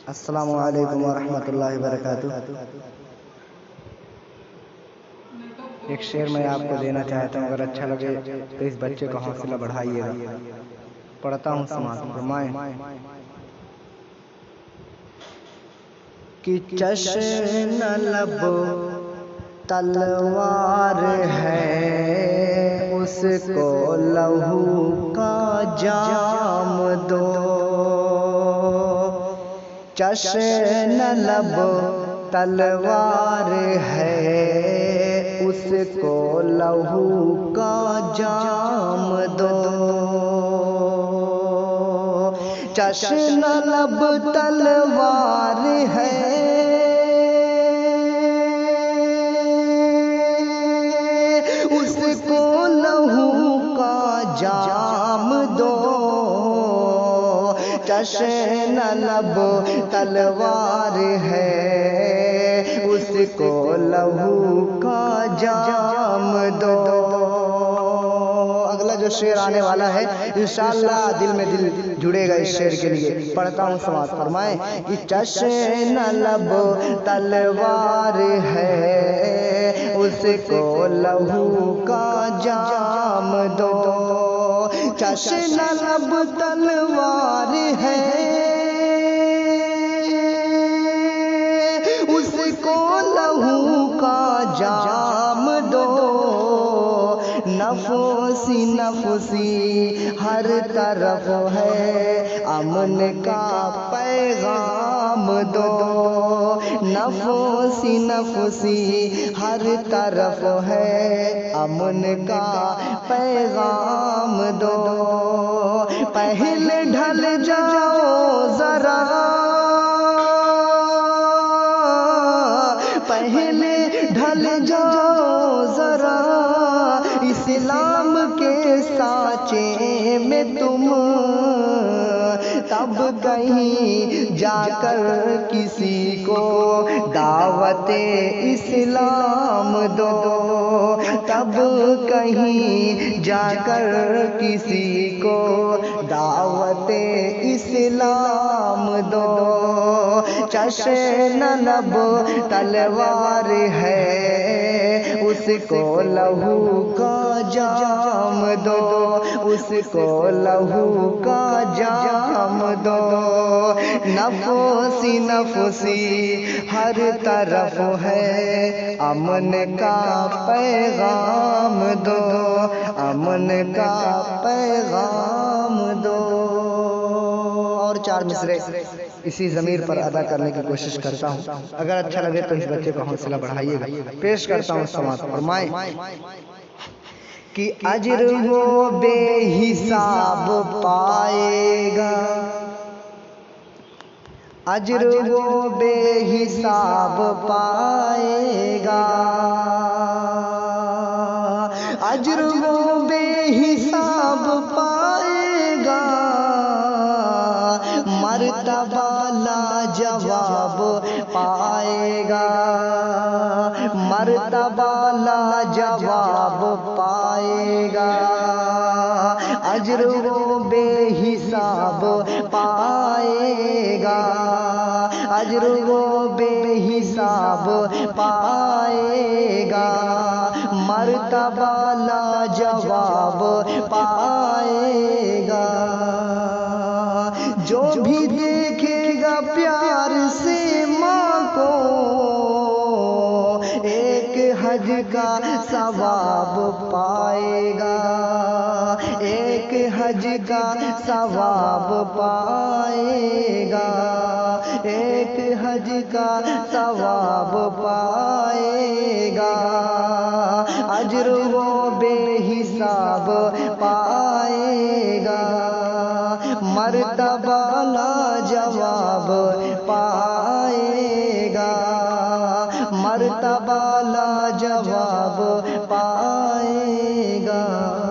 السلام علیکم ورحمۃ اللہ وبرکاتہ۔ ایک شعر میں آپ کو دینا چاہتا ہوں، اگر اچھا لگے تو اس بچے کا حوصلہ بڑھائیے گا۔ پڑھتا ہوں، سماعت فرمائیں۔ کہ چشم لب تلوار ہے، اس کو لہو کا جام دو۔ چشم لب تلوار ہے، اس کو لہو کا جام دو۔ چشم لب تلوار ہے، اس کو لہو کا جام دو۔ چشم لب تلوار ہے، اس کو لہو کا جام دو۔ اگلا جو شعر آنے والا ہے انشاءاللہ دل میں دل جڑے گا اس شعر کے لیے۔ پڑھتا ہوں، سماعت فرمائیں۔ کہ چشم لب تلوار ہے، اس کو لہو کا جام دو۔ چشم لب تلوار ہے، اس کو لہو کا جام دو۔ نفسی نفسی ہر طرف ہے، امن کا پیغام دو۔ نفسی نفسی ہر طرف ہے، امن کا پیغام دو۔ پہلے ڈھل جاؤ ذرا، پہلے ڈھل جاؤ ذرا، اسلام کے سانچے میں تم، تب کہیں جا کر کسی کو دعوت اسلام دو۔ تب کہیں جا کر کسی کو دعوت اسلام دو۔ چشم لب تلوار ہے، اس کو لہو کا جام دو۔ اس کو لہو کا جام دو۔ نفسی نفسی ہر طرف ہے، امن کا پیغام دو۔ امن کا پیغام دو۔ اور چار مصرے اسی ضمیر پر ادا کرنے کی کوشش کرتا ہوں، اگر اچھا لگے تو اس بچے کا حوصلہ بڑھائیے گا۔ پیش کرتا ہوں، سماعت فرمائیں۔ کہ اجر وہ بے حساب پائے گا، اجر وہ بے حساب پائے گا، اجر وہ بے حساب پائے گا۔ مرتبہ لاجواب پائے گا، مرتبہ لاجواب پائے گا۔ اجر وہ بے حساب پائے گا، اجر وہ بے حساب پائے گا۔ مرتبہ لاجواب پائے گا۔ جو بھی دیکھے گا پیار سے ماں کو، ایک حج کا ثواب پائے گا، ایک حج کا ثواب پائے گا، ایک حج کا ثواب پائے گا۔ اجر وہ بے حساب پائے گا، مرتبہ لاجواب پائے گا، مرتبہ لاجواب پائے گا۔